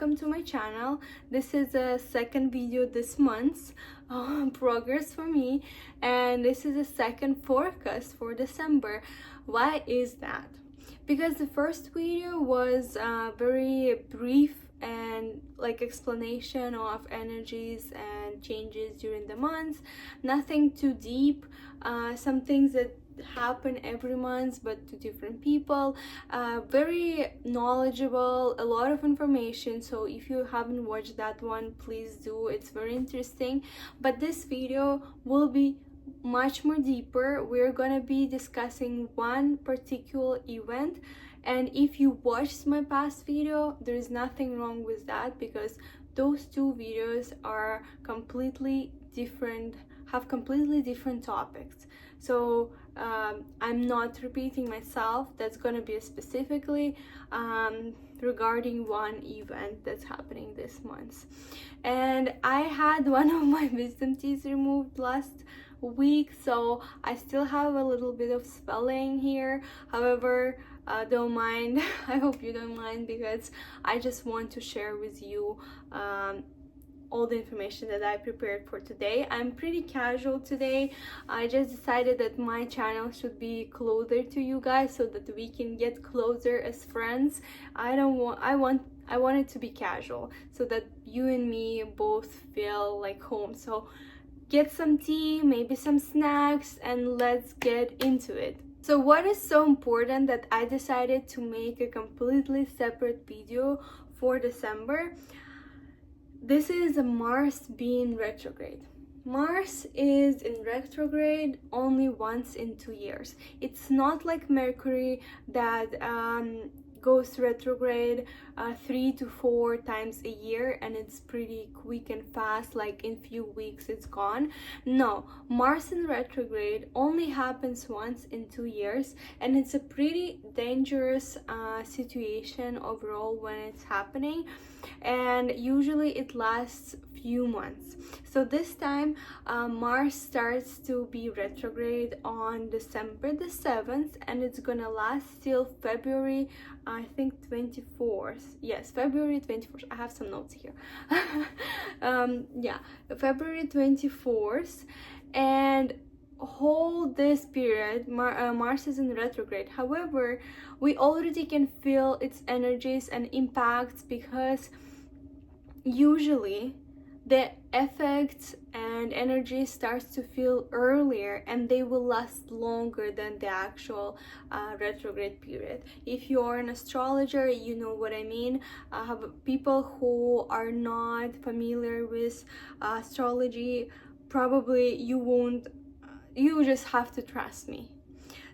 welcome to my channel. This is a second video this month, progress for me, and this is a second forecast for December. Why is that? Because the first video was very brief and like explanation of energies and changes during the months, nothing too deep, some things that happen every month but to different people, very knowledgeable, a lot of information. So if you haven't watched that one, please do, it's very interesting. But this video will be much more deeper. We're gonna be discussing one particular event, and if you watched my past video, there is nothing wrong with that, because those two videos are completely different, have completely different topics. So I'm not repeating myself. That's gonna be specifically regarding one event that's happening this month. And I had one of my wisdom teeth removed last week, so I still have a little bit of swelling here. However, don't mind. I hope you don't mind, because I just want to share with you all the information that I prepared for today. I'm pretty casual today. I just decided that my channel should be closer to you guys so that we can get closer as friends. I want it to be casual so that you and me both feel like home. So get some tea, maybe some snacks, and let's get into it. So what is so important that I decided to make a completely separate video for December? This is Mars being retrograde. Mars is in retrograde only once in 2 years. It's not like Mercury that goes retrograde 3 to 4 times a year, and it's pretty quick and fast, like in few weeks it's gone. No, Mars in retrograde only happens once in 2 years, and it's a pretty dangerous situation overall when it's happening, and usually it lasts few months. So this time Mars starts to be retrograde on December the 7th, and it's gonna last till February, I think 24th. Yes, February 24th. I have some notes here. Yeah, February 24th, and whole this period Mars is in retrograde. However, we already can feel its energies and impacts, because usually the effects and energy starts to feel earlier, and they will last longer than the actual retrograde period. If you are an astrologer, you know what I mean. People who are not familiar with astrology, probably you won't, you just have to trust me.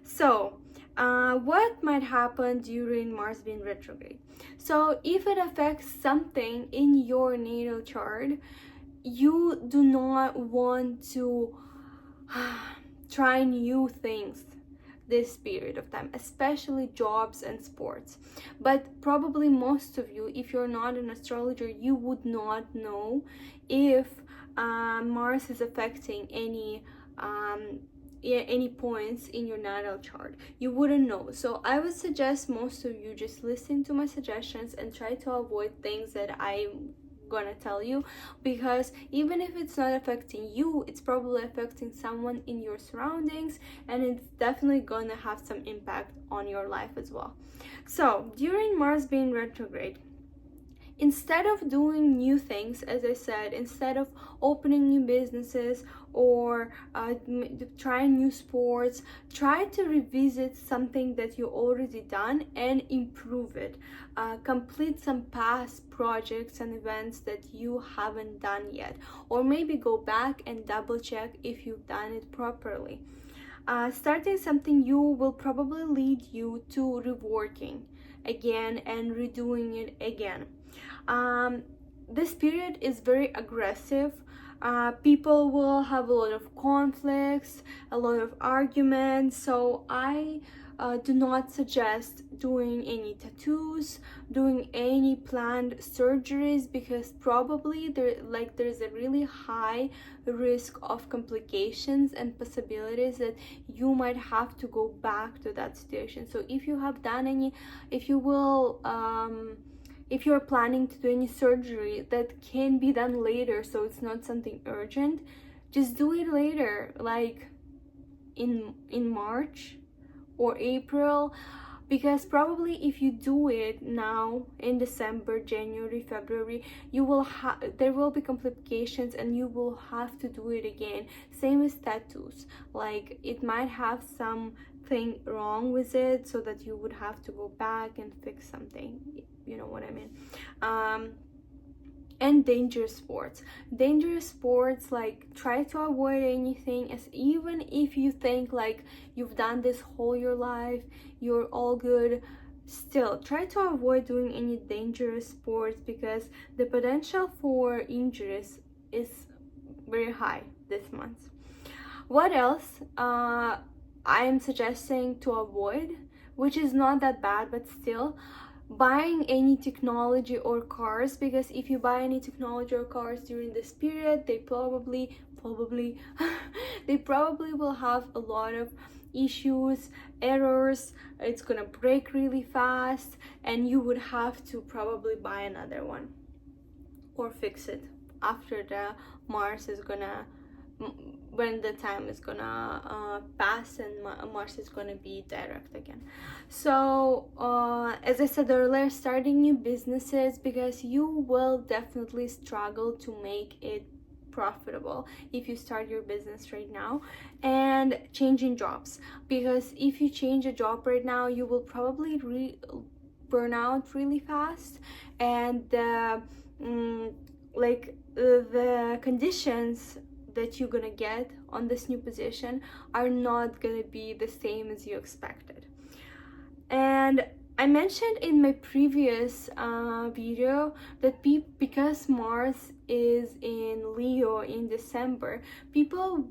So what might happen during Mars being retrograde? So if it affects something in your natal chart, you do not want to try new things this period of time, especially jobs and sports. But probably most of you, if you're not an astrologer, you would not know if Mars is affecting any points in your natal chart. You wouldn't know. So I would suggest most of you just listen to my suggestions and try to avoid things that I'm gonna tell you, because even if it's not affecting you, it's probably affecting someone in your surroundings, and it's definitely gonna have some impact on your life as well. So during Mars being retrograde, instead of doing new things, as I said, instead of opening new businesses or trying new sports, try to revisit something that you already done and improve it. Complete some past projects and events that you haven't done yet, or maybe go back and double check if you've done it properly. Starting something new will probably lead you to reworking again and redoing it again. This period is very aggressive. People will have a lot of conflicts, a lot of arguments, so I do not suggest doing any tattoos, doing any planned surgeries, because probably there's a really high risk of complications and possibilities that you might have to go back to that situation. So if you have done any, if you will if you're planning to do any surgery that can be done later, so it's not something urgent, just do it later, like in March or April, because probably if you do it now in December, January, February, there will be complications and you will have to do it again. Same with tattoos, like it might have something wrong with it, so that you would have to go back and fix something, you know what I mean. And dangerous sports, like try to avoid anything, as even if you think like you've done this whole your life, you're all good, still try to avoid doing any dangerous sports, because the potential for injuries is very high this month. What else I'm suggesting to avoid, which is not that bad, but still, buying any technology or cars, because if you buy any technology or cars during this period, they probably they probably will have a lot of issues, errors, it's gonna break really fast, and you would have to probably buy another one or fix it after the Mars is gonna, when the time is gonna pass and Mars is gonna be direct again. So as I said earlier, starting new businesses, because you will definitely struggle to make it profitable if you start your business right now. And changing jobs, because if you change a job right now, you will probably burn out really fast, and the conditions that you're gonna get on this new position are not gonna be the same as you expected. And I mentioned in my previous video that because Mars is in Leo in December, people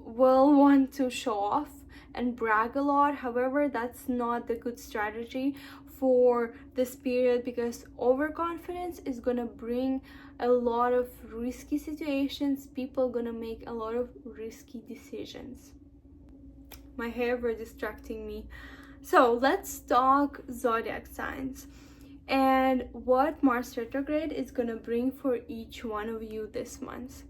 will want to show off and brag a lot. However, that's not a good strategy for this period, because overconfidence is gonna bring a lot of risky situations. People gonna make a lot of risky decisions. My hair were distracting me. So let's talk zodiac signs and what Mars retrograde is gonna bring for each one of you this month.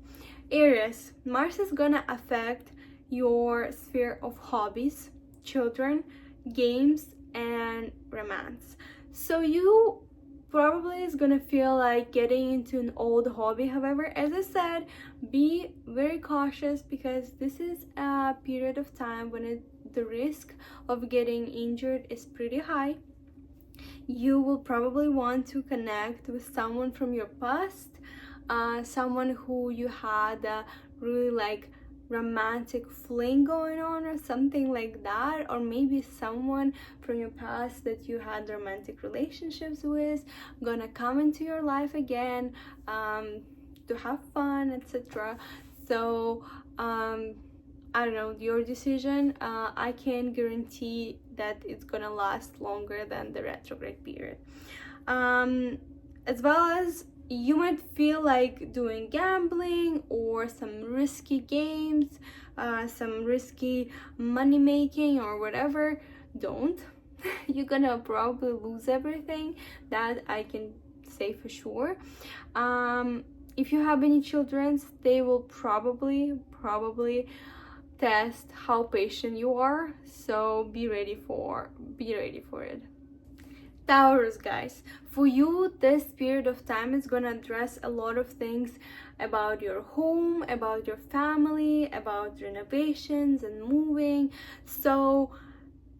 Aries, Mars is gonna affect your sphere of hobbies, children, games, and romance. So you probably is gonna feel like getting into an old hobby. However, as I said, be very cautious, because this is a period of time when the risk of getting injured is pretty high. You will probably want to connect with someone from your past, someone who you had a really like romantic fling going on or something like that, or maybe someone from your past that you had romantic relationships with gonna come into your life again to have fun, etc. So I don't know, your decision. I can guarantee that it's gonna last longer than the retrograde period. As well as you might feel like doing gambling or some risky games, some risky money making or whatever. Don't. You're gonna probably lose everything, that I can say for sure. If you have any children, they will probably test how patient you are, so be ready for it. Taurus, guys, for you this period of time is gonna address a lot of things about your home, about your family, about renovations and moving. So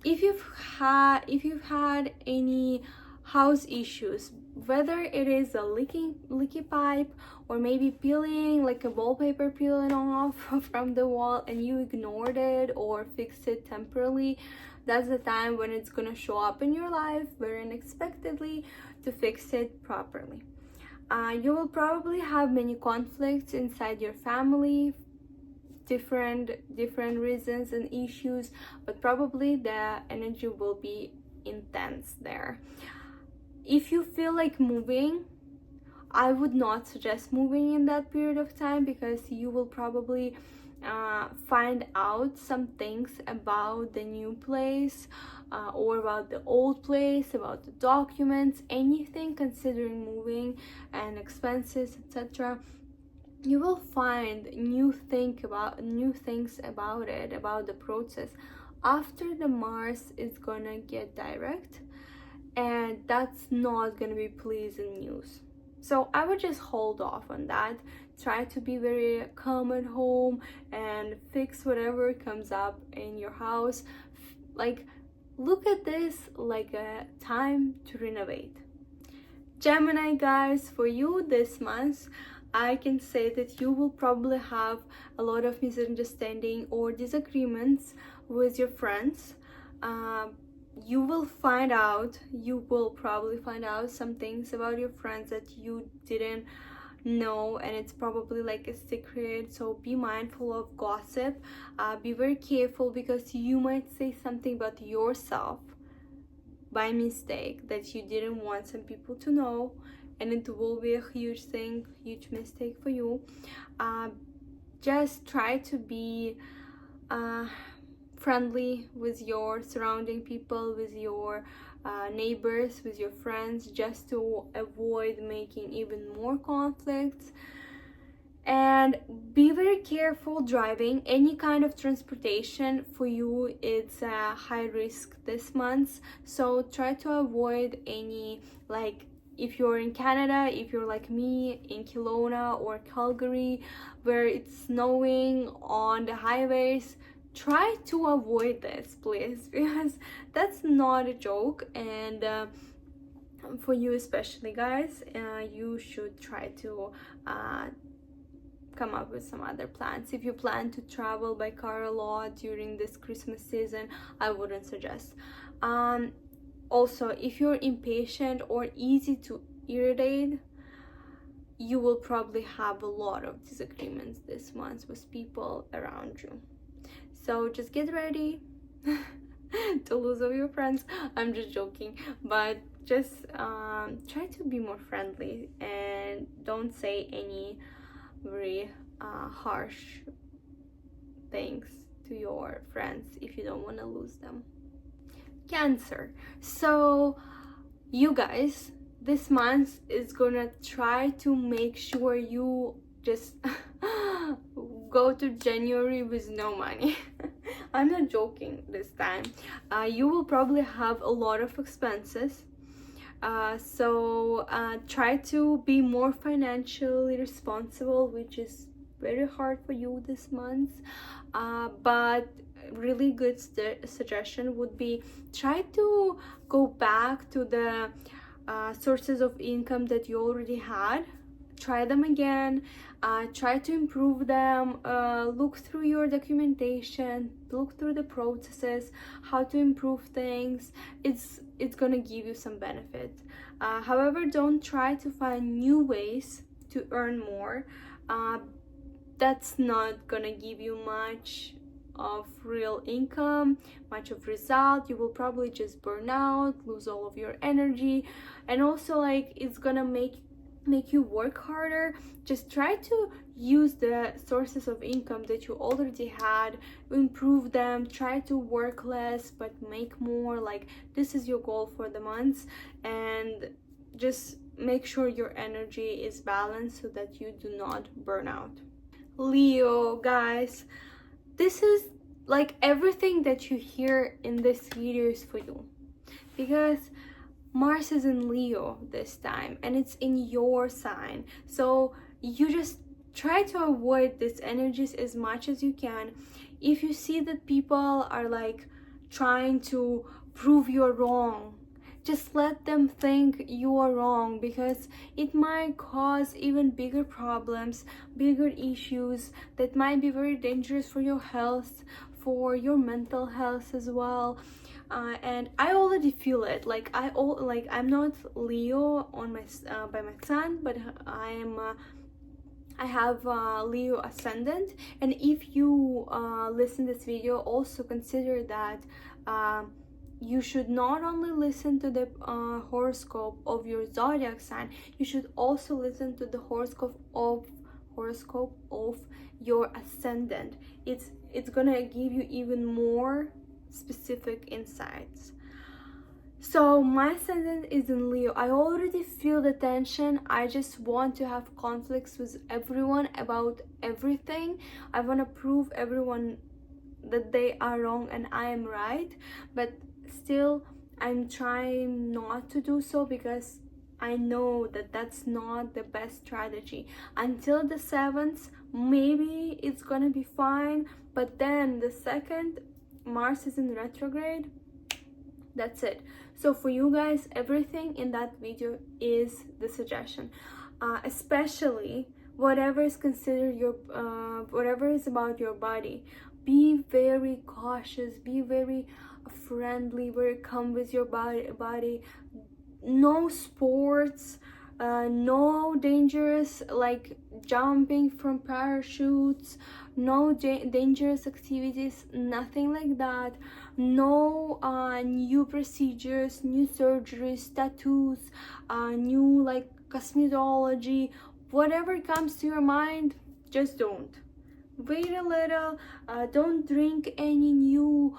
if you've had any house issues, whether it is a leaky pipe, or maybe peeling, like a wallpaper peeling off from the wall and you ignored it or fixed it temporarily, that's the time when it's gonna show up in your life very unexpectedly to fix it properly. You will probably have many conflicts inside your family, different reasons and issues, but probably the energy will be intense there. If you feel like moving, I would not suggest moving in that period of time, because you will probably find out some things about the new place, or about the old place, about the documents, anything considering moving and expenses, etc. You will find new things about it, about the process. After the Mars is gonna get direct, and that's not gonna be pleasant news. So I would just hold off on that. Try to be very calm at home and fix whatever comes up in your house. Like, look at this like a time to renovate. Gemini guys, for you this month, I can say that you will probably have a lot of misunderstanding or disagreements with your friends. You will probably find out some things about your friends that you didn't know, and it's probably like a secret. So be mindful of gossip. Be very careful, because you might say something about yourself by mistake that you didn't want some people to know, and it will be a huge mistake for you. Just try to be friendly with your surrounding people, with your neighbors, with your friends, just to avoid making even more conflicts. And be very careful driving. Any kind of transportation for you, it's a high risk this month, so try to avoid any, like, if you're in Canada, if you're like me in Kelowna or Calgary where it's snowing on the highways, try to avoid this, please, because that's not a joke. And for you especially, guys, you should try to come up with some other plans. If you plan to travel by car a lot during this Christmas season, I wouldn't suggest. Also, if you're impatient or easy to irritate, you will probably have a lot of disagreements this month with people around you. So just get ready to lose all your friends. I'm just joking, but just try to be more friendly and don't say any very harsh things to your friends if you don't want to lose them. Cancer. So you guys, this month is gonna try to make sure you just go to January with no money. I'm not joking this time. You will probably have a lot of expenses. So try to be more financially responsible, which is very hard for you this month. But really good suggestion would be, try to go back to the sources of income that you already had. Try them again. Try to improve them. Look through your documentation, look through the processes, how to improve things. It's gonna give you some benefit. However, don't try to find new ways to earn more. That's not gonna give you much of real income, much of result. You will probably just burn out, lose all of your energy, and also, like, it's gonna make you work harder. Just try to use the sources of income that you already had, improve them. Try to work less but make more. Like, this is your goal for the month, and just make sure your energy is balanced so that you do not burn out. Leo, guys, this is like everything that you hear in this video is for you, because Mars is in Leo this time and it's in your sign. So you just try to avoid these energies as much as you can. If you see that people are like trying to prove you're wrong, just let them think you are wrong, because it might cause even bigger problems, bigger issues that might be very dangerous for your health, for your mental health as well. And I already feel it. Like I'm not Leo on my by my sun, but I have Leo ascendant. And if you listen to this video, also consider that you should not only listen to the horoscope of your zodiac sign, you should also listen to the horoscope of horoscope of your ascendant. It's gonna give you even more specific insights. So my ascendant is in Leo. I already feel the tension. I just want to have conflicts with everyone about everything. I want to prove everyone that they are wrong and I am right, but still I'm trying not to do so, because I know that that's not the best strategy. Until the 7th, maybe it's gonna be fine, but then the second Mars is in retrograde, that's it. So for you guys, everything in that video is the suggestion, especially whatever is considered your whatever is about your body. Be very cautious, be very friendly, very calm with your body. No sports, no dangerous like jumping from parachutes, no dangerous activities, nothing like that. No new procedures, new surgeries, tattoos, new like cosmetology. Whatever comes to your mind, just don't. Wait a little. Don't drink any new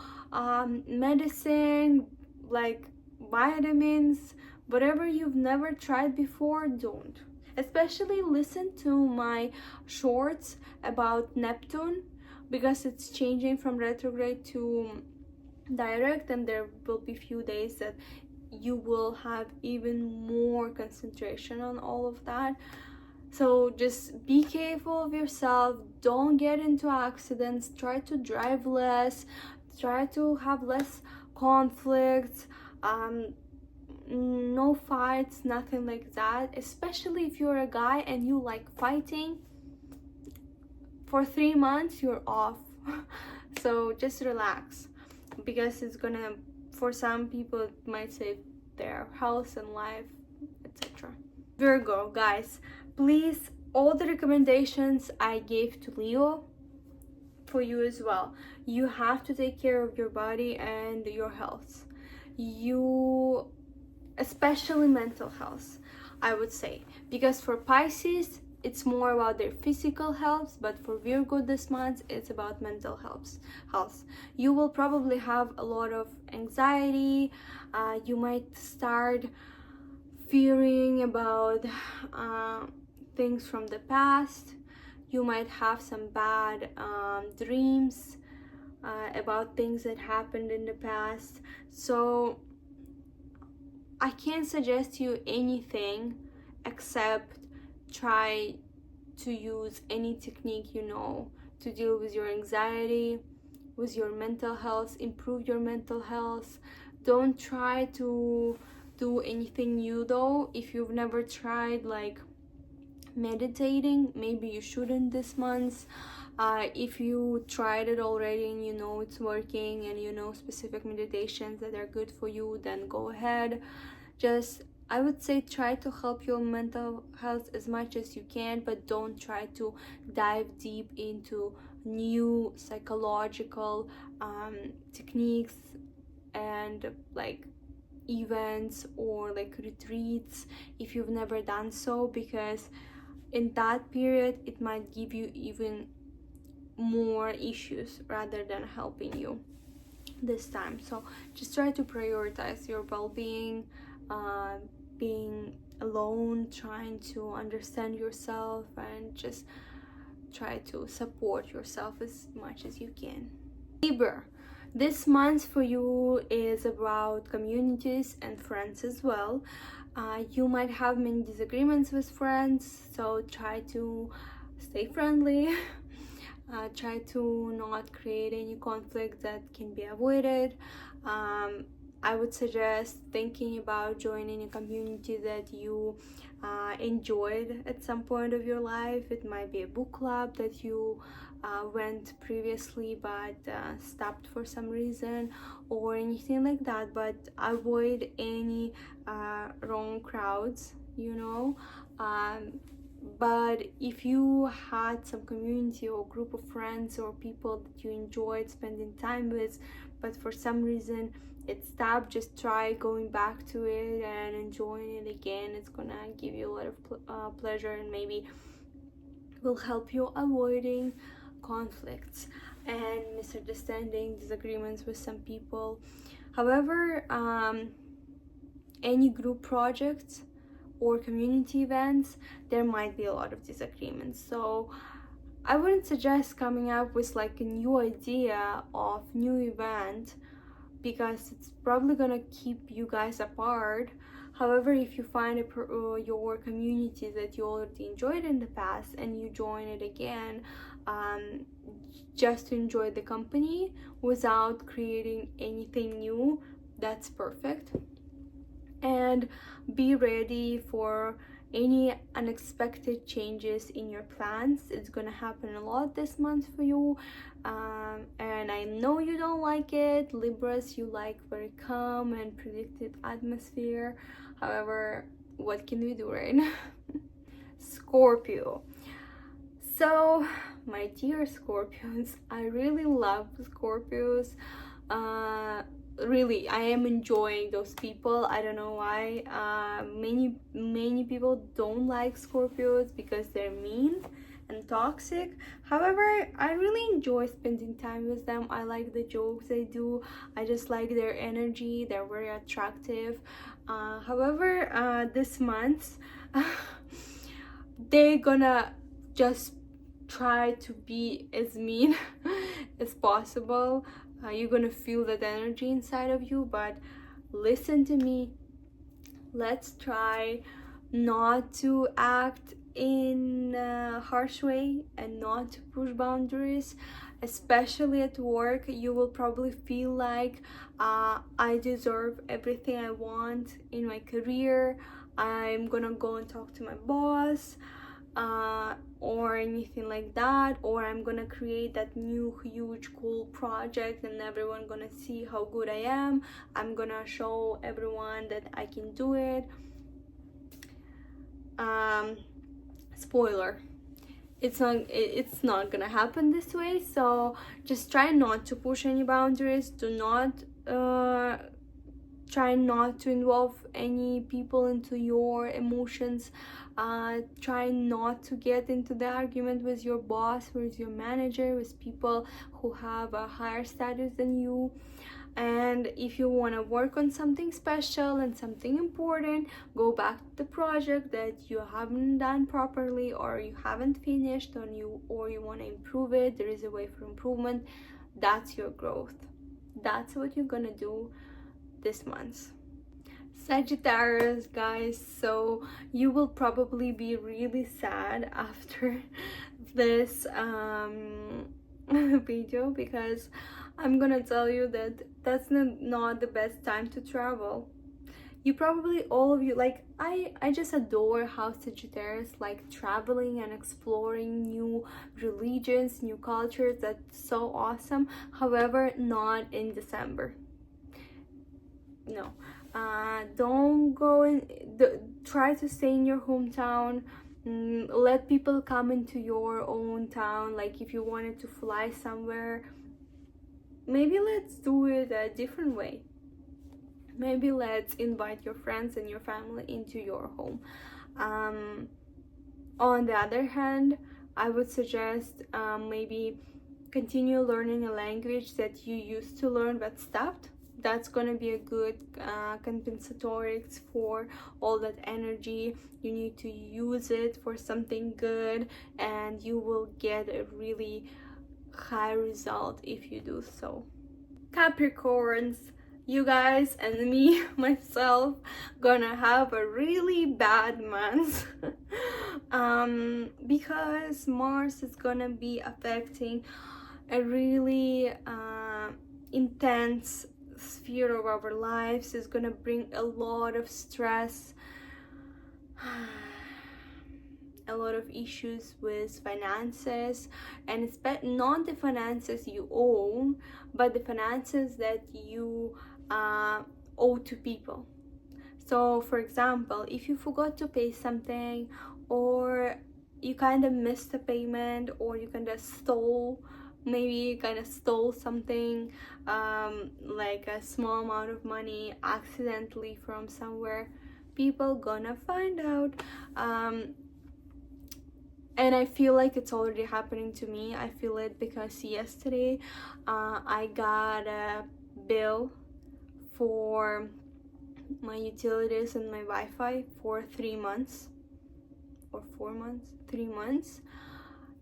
medicine like vitamins. Whatever you've never tried before, don't. Especially listen to my shorts about Neptune, because it's changing from retrograde to direct, and there will be few days that you will have even more concentration on all of that. So just be careful of yourself, don't get into accidents, try to drive less, try to have less conflicts, no fights, nothing like that. Especially if you're a guy and you like fighting, for 3 months you're off. So just relax, because it's gonna, for some people it might save their health and life, etc. Virgo, guys, please, all the recommendations I gave to Leo, for you as well. You have to take care of your body and your health. You, especially mental health, I would say, because for Pisces it's more about their physical health, but for Virgo this month it's about mental health. You will probably have a lot of anxiety. You might start fearing about things from the past. You might have some bad dreams about things that happened in the past. So I can't suggest you anything except try to use any technique you know to deal with your anxiety, with your mental health, improve your mental health. Don't try to do anything new though. If you've never tried like meditating, maybe you shouldn't this month. If you tried it already and you know it's working and you know specific meditations that are good for you, then go ahead. Just, I would say, try to help your mental health as much as you can, but don't try to dive deep into new psychological techniques and like events or like retreats if you've never done so, because in that period it might give you even more issues rather than helping you this time. So just try to prioritize your well-being, being alone, trying to understand yourself, and just try to support yourself as much as you can. Libra, this month for you is about communities and friends as well. You might have many disagreements with friends, so try to stay friendly. Try to not create any conflict that can be avoided. I would suggest thinking about joining a community that you enjoyed at some point of your life. It might be a book club that you went previously but stopped for some reason, or anything like that, but avoid any wrong crowds, you know. But if you had some community or group of friends or people that you enjoyed spending time with, but for some reason it stopped, just try going back to it and enjoying it again. It's gonna give you a lot of pleasure, and maybe will help you avoiding conflicts and misunderstanding, disagreements with some people. However, any group projects or community events, there might be a lot of disagreements. So I wouldn't suggest coming up with like a new idea of new event, because it's probably gonna keep you guys apart. However, if you find your community that you already enjoyed in the past and you join it again, just to enjoy the company without creating anything new, that's perfect. And be ready for any unexpected changes in your plans. It's gonna happen a lot this month for you, and I know you don't like it. Libras, you like very calm and predicted atmosphere. However, what can we do, right? Scorpio. So my dear Scorpios, I really love Scorpios. Really, I am enjoying those people. I don't know why. Many people don't like Scorpios because they're mean and toxic. However, I really enjoy spending time with them. I like the jokes they do. I just like their energy. They're very attractive. However, this month they're gonna just try to be as mean as possible. You're gonna feel that energy inside of you, but listen to me. Let's try not to act in a harsh way and not to push boundaries, especially at work. You will probably feel like I deserve everything I want in my career. I'm gonna go and talk to my boss, or anything like that, or I'm gonna create that new huge cool project and everyone gonna see how good I am. I'm gonna show everyone that I can do it. Spoiler, it's not gonna happen this way. So just try not to push any boundaries. Do not try not to involve any people into your emotions. Try not to get into the argument with your boss, with your manager, with people who have a higher status than you. And if you want to work on something special and something important, go back to the project that you haven't done properly or you haven't finished, or you want to improve it. There is a way for improvement. That's your growth. That's what you're gonna do this month. Sagittarius, guys, so you will probably be really sad after this video, because I'm gonna tell you that that's not the best time to travel. You probably, all of you, like I just adore how Sagittarius like traveling and exploring new religions, new cultures. That's so awesome. However, not in December. No, don't go in. Try to stay in your hometown. Let people come into your own town. Like if you wanted to fly somewhere, maybe let's do it a different way. Maybe let's invite your friends and your family into your home. On the other hand, I would suggest maybe continue learning a language that you used to learn but stopped. That's gonna be a good compensatory for all that energy. You need to use it for something good, and you will get a really high result if you do so. Capricorns, you guys and me, myself, gonna have a really bad month because Mars is gonna be affecting a really intense sphere of our lives. Is gonna bring a lot of stress, a lot of issues with finances, and it's not the finances you own, but the finances that you owe to people. So for example, if you forgot to pay something, or you kind of missed a payment, or you kind of stole something, like a small amount of money accidentally from somewhere, people gonna find out. And I feel like it's already happening to me. I feel it because yesterday I got a bill for my utilities and my Wi-Fi for 3 months or 4 months, 3 months,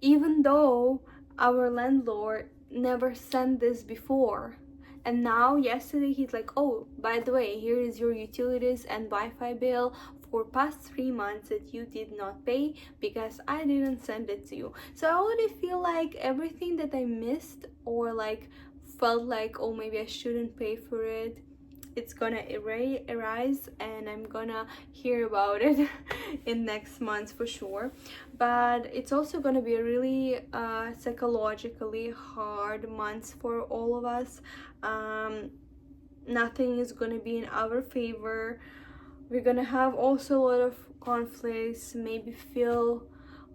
even though our landlord never sent this before. And now yesterday he's like, oh, by the way, here is your utilities and Wi-Fi bill for past 3 months that you did not pay because I didn't send it to you. So I already feel like everything that I missed or like felt like, oh, maybe I shouldn't pay for it, it's gonna arise, and I'm gonna hear about it in next month for sure. But it's also gonna be a really psychologically hard month for all of us. Nothing is gonna be in our favor. We're gonna have also a lot of conflicts, maybe feel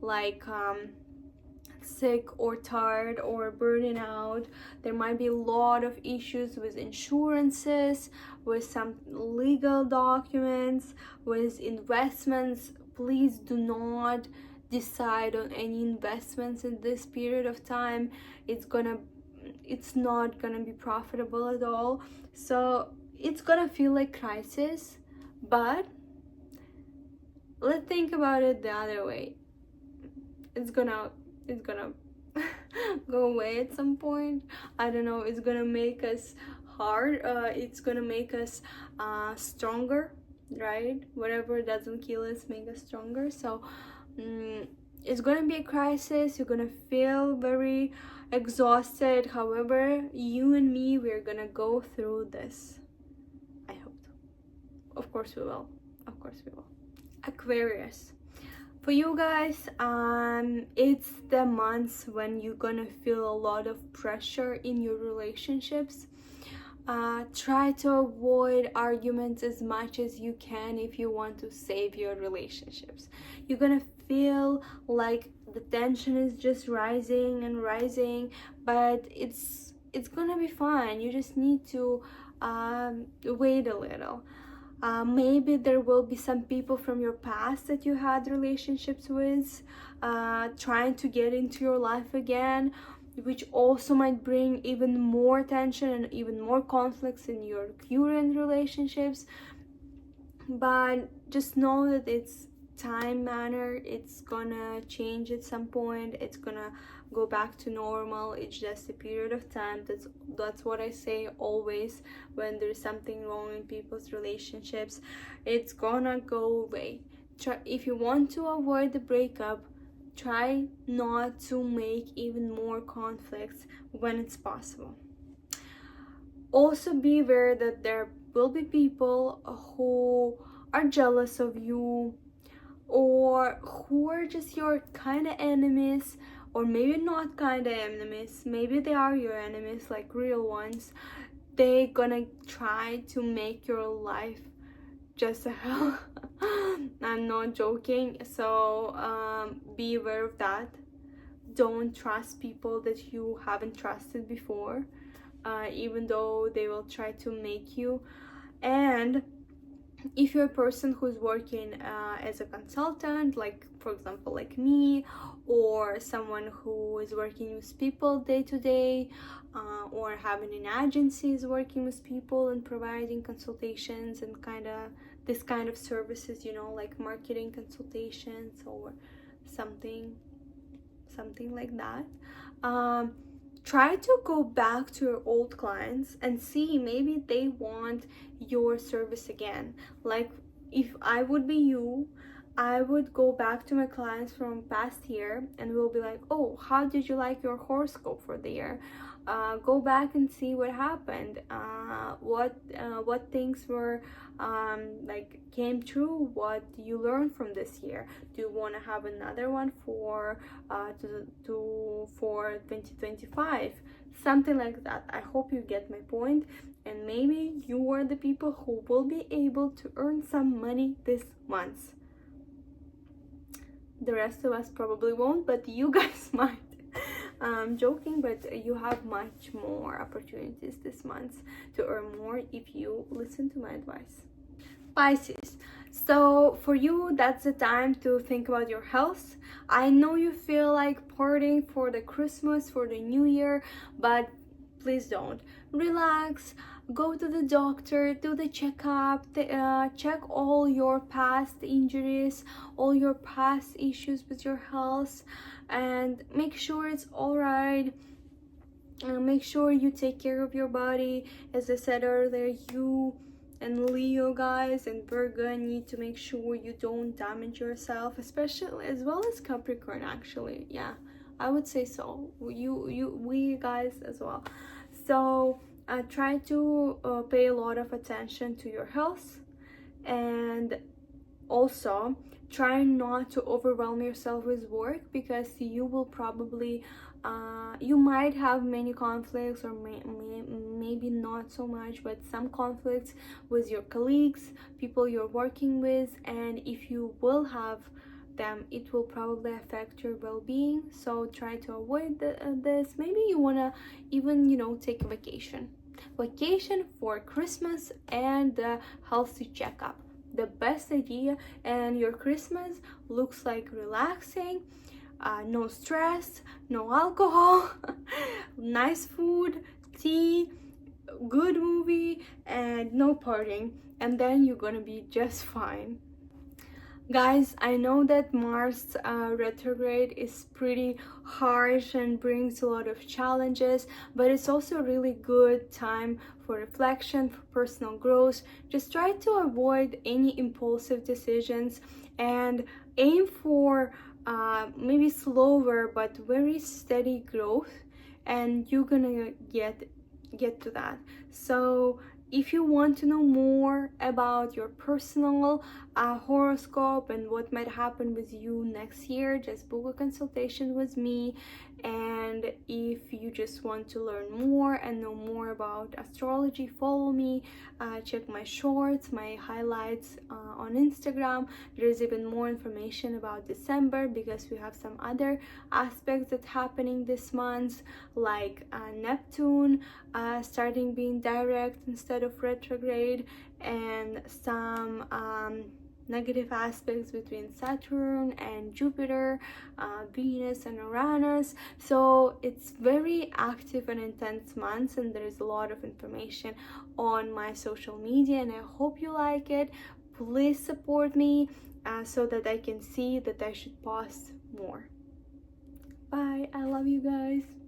like sick or tired or burning out. There might be a lot of issues with insurances, with some legal documents, with investments. Please do not decide on any investments in this period of time. It's not gonna be profitable at all. So it's gonna feel like crisis, but let's think about it the other way. It's gonna go away at some point. I don't know, it's gonna make us hard, it's gonna make us stronger, right? Whatever doesn't kill us make us stronger. So it's gonna be a crisis. You're gonna feel very exhausted. However, you and me, we're gonna go through this. I hope. Of course we will. Of course we will. Aquarius. For you guys, it's the months when you're gonna feel a lot of pressure in your relationships. Try to avoid arguments as much as you can if you want to save your relationships. You're gonna feel like the tension is just rising and rising, but it's gonna be fine. You just need to wait a little. Maybe there will be some people from your past that you had relationships with trying to get into your life again, which also might bring even more tension and even more conflicts in your current relationships. But just know that it's time manner. It's gonna change at some point. It's gonna go back to normal. It's just a period of time. That's what I say always when there's something wrong in people's relationships. It's gonna go away. If you want to avoid the breakup, try not to make even more conflicts when it's possible. Also be aware that there will be people who are jealous of you, or who are just your kind of enemies, or maybe not kind of enemies, maybe they are your enemies, like real ones. They gonna try to make your life just a hell. I'm not joking. So be aware of that. Don't trust people that you haven't trusted before, even though they will try to make you. And if you're a person who's working as a consultant, like for example like me, or someone who is working with people day to day, or having an agency is working with people and providing consultations and this kind of services, you know, like marketing consultations or something like that, try to go back to your old clients and see, maybe they want your service again. Like if I would be you, I would go back to my clients from past year and we'll be like, oh, how did you like your horoscope for the year? Go back and see what happened, what things were like came true, what you learned from this year. Do you want to have another one for 2025? Something like that. I hope you get my point, and maybe you are the people who will be able to earn some money this month. The rest of us probably won't, but you guys might. I'm joking, but you have much more opportunities this month to earn more if you listen to my advice. Pisces, So for you, that's the time to think about your health. I know you feel like partying for the Christmas, for the New Year, but please don't. Relax, go to the doctor, do the checkup, check all your past injuries, all your past issues with your health, and make sure it's all right. Make sure you take care of your body. As I said earlier, you and Leo guys and Virgo need to make sure you don't damage yourself, especially as well as Capricorn, actually. Yeah, I would say so. We guys as well. So try to pay a lot of attention to your health, and also try not to overwhelm yourself with work, because you will probably you might have many conflicts, or maybe not so much, but some conflicts with your colleagues, people you're working with, and if you will have them, it will probably affect your well-being. So try to avoid this. Maybe you want to even, you know, take a vacation for Christmas and the healthy checkup. The best idea. And your Christmas looks like relaxing, no stress, no alcohol, nice food, tea, good movie, and no partying, and then you're gonna be just fine. Guys, I know that Mars retrograde is pretty harsh and brings a lot of challenges, but it's also a really good time for reflection, for personal growth. Just try to avoid any impulsive decisions and aim for maybe slower but very steady growth, and you're gonna get to that. So if you want to know more about your personal horoscope and what might happen with you next year, just book a consultation with me. And if you just want to learn more and know more about astrology, follow me, check my shorts, my highlights on Instagram. There is even more information about December, because we have some other aspects that's happening this month, like Neptune starting being direct instead of retrograde, and some negative aspects between Saturn and Jupiter, Venus and Uranus. So it's very active and intense months, and there is a lot of information on my social media, and I hope you like it. Please support me so that I can see that I should post more. Bye. I love you guys.